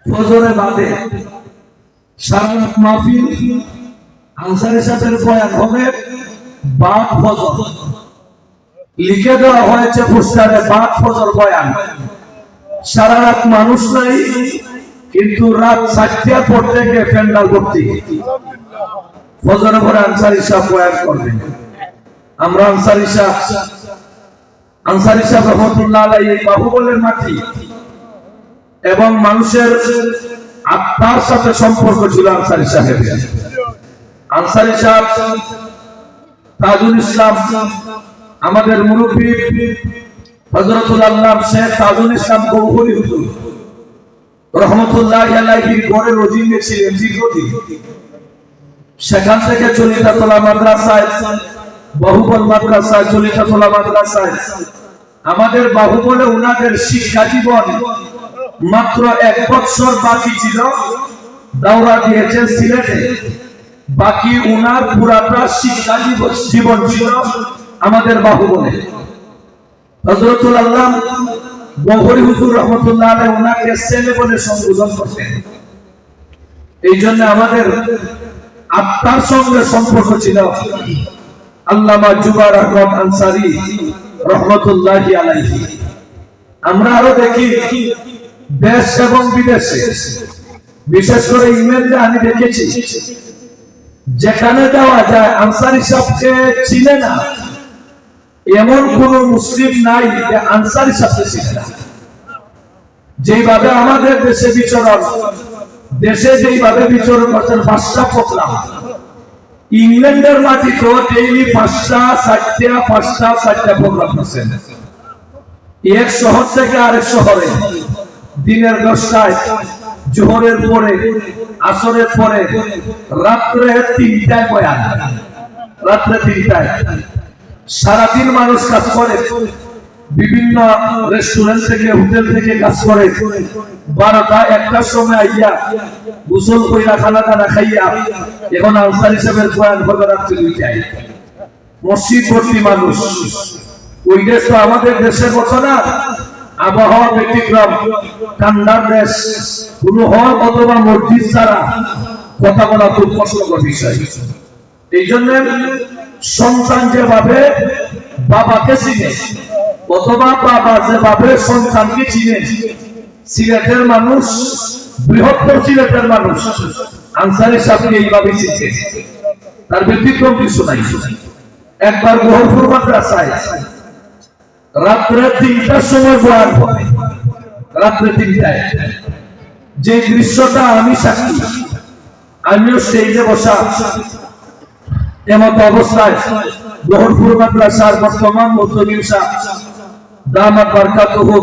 ফজরে বাদে সারা রাত মাহফিল আনসারী সাহেবের বয়ান হবে বাদ ফজর। লিখে দেওয়া হয়েছে পোস্টারে বাদ ফজর বয়ান। সারা রাত মানুষ নাই, কিন্তু রাত 4টার পর থেকে প্যান্ডেল ভর্তি। ফজরের পরে আনসারী সাহেব বয়ান করবেন। আমরা আনসারী সাহেব রহমতুল্লাহ আলাইহি বাহুবলের মাটি এবং মানুষের আত্মার সাথে সম্পর্ক ছিল আনসারী সাহেবের। আনসারী সাহেব তাজুল ইসলাম আমাদের মুরব্বী হযরতুল আল্লামা শেখ তাজুল ইসলাম গৌহরী হুজুর রহমতুল্লাহি আলাইহির ঘরের অধীনে ছিলেন দীর্ঘদিন। সেখান থেকে চলিতাতলা মাদ্রাসায়, বাহুবল মাদ্রাসায়, চলিতাতলা মাদ্রাসায় আমাদের বাহুবলে উনাদের শিক্ষা জীবন মাত্র 1 বছর বাকি ছিল। দাওরা দিয়েছেন সিলেটে, বাকি উনার পুরাটা শিক্ষা জীবন ছিল আমাদের বাহুবলে। হযরতুল আল্লামা গৌহরী হুজুর রহমতুল্লাহ আলাইহি উনাকে ছেলে বলে সম্বোধন করতেন। এই জন্য আমাদের আত্মার সঙ্গে সম্পর্ক ছিল। আল্লামা জুবায়ের আহমদ আনসারী রহমতুল্লাহি আলাইহি। আমরা আরো দেখি দেশ এবং বিদেশে, বিশেষ করে ইংল্যান্ডে আমি দেখেছি যেখানে যাওয়া যায় আনসারী সাহেবকে চিনে না এমন কোন মুসলিম নাই যে আনসারী সাহেবকে চিনে না। যেভাবে আমাদের দেশে বিচরণ, দেশে যেভাবে বিচরণ করছেন 5টা প্রোগ্রাম, ইংল্যান্ডের মাটিতেও ডেইলি 5টা 4টা প্রোগ্রাম করছেন। এক শহর থেকে আরেক শহরে দিনের 10টায়, জোহরের পরে, আসরের পরে, রাত্রে 3টায় বয়ান। রাত্রে 3টায় সারাদিন মানুষ কাজ করে, বিভিন্ন রেস্টুরেন্ট থেকে, হোটেল থেকে কাজ করে। 12টা 1টার সময় আইয়া গোসল কইরা খানা দানা খাইয়া এখন আনসারী সাহেবের বয়ান হবে রাত্রে 2টায়। মসজিদ ভর্তি মানুষ। ওই দেশ তো আমাদের দেশের মতো না, আবহাওয়া ব্যতিক্রম, ঠান্ডার দেশ। কোন হল অথবা মসজিদ ছাড়া কথা বলা খুব কষ্টকর বিষয়। এই জন্য সন্তান যেভাবে বাবাকে চিনে অথবা বাবা যেভাবে সন্তানকে চিনে, সিলেটের মানুষ, বৃহত্তর সিলেটের মানুষ আনসারী সাহেবকে এইভাবে চিনে। তার ব্যতিক্রম কিছু নাই। একবার গহরপুর মাদ্রাসায় রাত্রে 3টার সময় বয়ান হবে। রাত্রে 3টায় যে দৃশ্যটা আমি সাক্ষী, আমিও স্টেজে বসা। এমত অবস্থায় গহরপুর মাদ্রাসার বর্তমান মুফতি সাহেব দামাত বারকাতুহু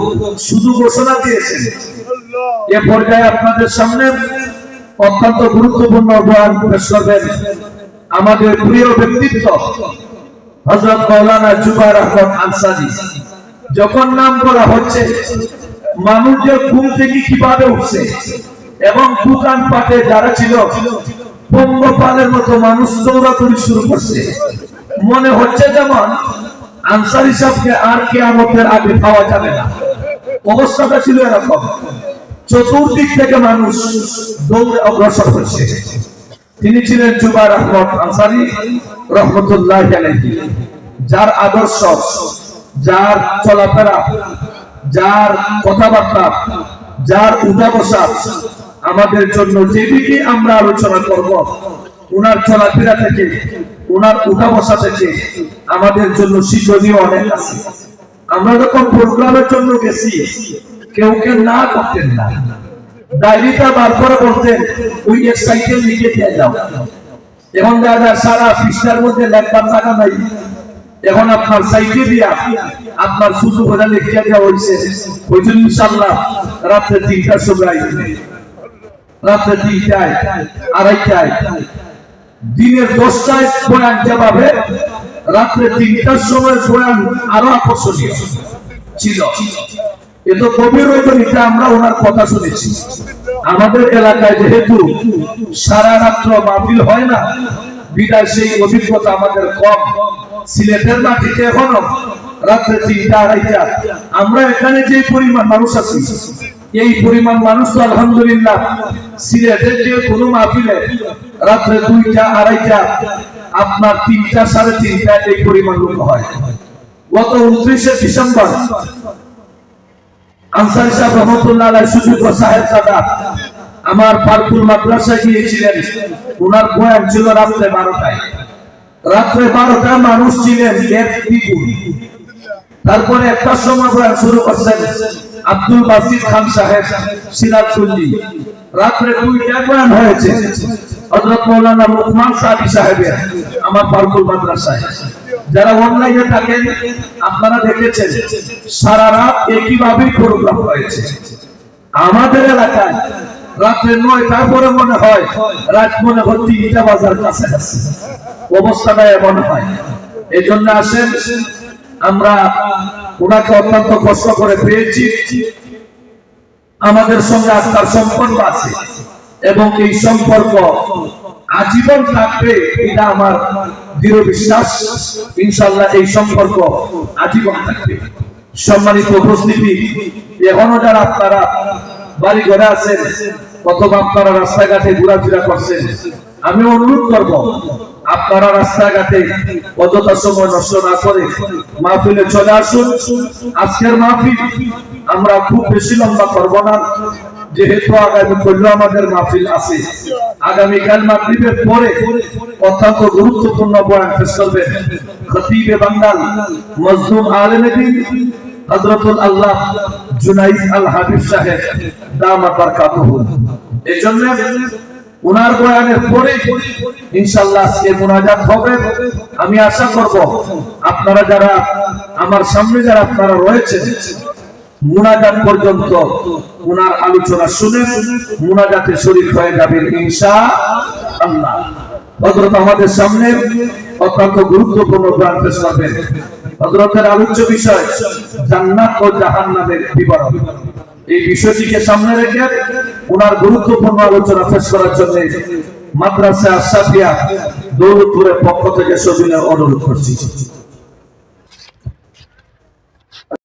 শুধু ঘোষণা দিয়েছেন, এ পর্যায়ে আপনাদের সামনে অত্যন্ত গুরুত্বপূর্ণ বয়ান পেশ করবেন আমাদের প্রিয় ব্যক্তিত্ব হযরত মাওলানা জুবায়ের আহমদ আনসারী। যখন নাম বলা হচ্ছে, মানুষের ঘুম থেকে কিভাবে উঠছে এবং দোকান পাটে যারা ছিল পঙ্গপালের মতো মানুষ দৌড়াদৌড়ি শুরু করছে। মনে হচ্ছে যেমন আনসারী সাহেবকে আর কিয়ামতের আগে পাওয়া যাবে না। অবস্থাটা ছিল এরকম। চতুর্দিক থেকে মানুষ দৌড়ে অগ্রসর হচ্ছে। তিনি ছিলেন জুবায়ের আহমদ আনসারী রহমতুল্লাহি আলাইহি, যার আদর্শ, যার চলাফেরা, যার কথাবার্তা, যার উঠা বসা আমাদের জন্য, যেদিকে আমরা আলোচনা করব, উনার চলাফেরা থেকে, উনার উঠা বসা থেকে আমাদের জন্য শিক্ষণীয় অনেক আছে। আমরা যখন প্রোগ্রামের জন্য গেছি, কেউ না করতেন না, ডায়েরিটা বার করে বলতেন ওই এক সাইকেল লিখে দিয়ে যাও। এখন দাদা সারা পৃষ্ঠার মধ্যে লেখবার টাকা নাই, এখন আপনার সাইটে দিয়া আপনার সুযোগ হলে লিখিয়া দেওয়া হয়েছে। ওই জন্য ইনশাআল্লাহ রাত্রে 3টার সময় আইবেন, রাত্রে 3টায়, 2:30টায়, দিনের 10টায় বয়ান যেভাবে, রাত্রে 3টার সময় বয়ান আরো আকর্ষণীয় ছিল। এত গভীর ঐতিহ্য আমরা ওনার কথা শুনেছি। আমাদের এলাকায় যেহেতু সারা রাত্র মাহফিল হয় না, বিদায় সেই অভিজ্ঞতা আমাদের কম। সিলেটের মাটিতে এখনো রাত্রে 3টা 2:30, আমরা এখানে যে পরিমাণ মানুষ আছি এই পরিমাণ মানুষ তো আলহামদুলিল্লাহ সিলেটের যে কোনো মাহফিলে রাত্রে 2টা 2:30টা আপনার 3টা 3:30টা এই পরিমাণ লোক হয়। গত 29শে ডিসেম্বর আনসারী সাহেব রহমতুল্লাহ আলাইহি সুযোগ্য সাহেব দাদা আমার পারকুল মাদ্রাসায় গিয়েছিলেন। ওনার বয়ান ছিল রাত্রে 12টায়। রাত্রে 12টা মানুষ ছিলেন এর দ্বিগুণ। তারপরে একটা সময় বয়ান শুরু করছেন আব্দুল বাসিত খান সাহেব সিরাজগঞ্জি। রাত্রে 2টা বয়ান হয়েছে হযরত মাওলানা লুকমান সাদি সাহেবের আমার পারকুল মাদ্রাসায়। যারা অনলাইনে থাকেন আপনারা দেখেছেন সারা রাত একইভাবে প্রোগ্রাম হয়েছে। আমাদের এলাকায় রাত্রে 9টার পরে মনে হয় রাত মনে হয় 3টা বাজার কাছাকাছি অবস্থাটা এমন হয়। এই জন্য আসেন আমরা ওনাকে অত্যন্ত কষ্ট করে পেয়েছি। আমাদের সঙ্গে আস্থার সম্পর্ক আছে এবং এই সম্পর্ক আজীবন থাকবে এটা আমার দৃঢ় বিশ্বাস। ইনশাআল্লাহ এই সম্পর্ক আজীবন থাকবে। সম্মানিত উপস্থিতি, এখনো যারা আপনারা বাড়ি ঘরে আছেন অথবা আপনারা রাস্তাঘাটে ঘোরাফেরা করছেন, আমি অনুরোধ করব আপনারা রাস্তাঘাটে অযথা সময় নষ্ট না করে মাহফিলে চলে আসুন। আজকের মাহফিল আমরা খুব বেশি লম্বা করব না, যেহেতু আগামী কল্য আমাদের মাহফিল আছে। আগামীকাল মাগরিবের পরে অত্যন্ত গুরুত্বপূর্ণ বয়ান পেশ করবেন খতিবে বাঙ্গাল মজলুম আলেমে দ্বীন হযরতুল আল্লাহ জুনাইদ আল হাবিব সাহেব দামাত বারাকাতুহু। এজন্য ওনার বয়ানের পরে ইনশাআল্লাহ আজকে মুনাজাত হবে। আমি আশা করব আপনারা যারা আমার সামনে যারা আপনারা রয়েছেন মুনাজাত পর্যন্ত ওনার আলোচনা শুনে মুনাজাতে শরীক হয়ে যাবেন ইনশাআল্লাহ। হযরত আমাদের সামনে অত্যন্ত গুরুত্বপূর্ণ বয়ান পেশ করবেন। হযরতের আলোচ্য বিষয় জান্নাত ও জাহান্নামের বিবরণ। এই বিষয়টিকে সামনে রেখে ওনার গুরুত্বপূর্ণ আলোচনা পেশ করার জন্য মাদ্রাসা আশরাফিয়া দৌলতপুরের পক্ষ থেকে সবিনয় অনুরোধ করছি।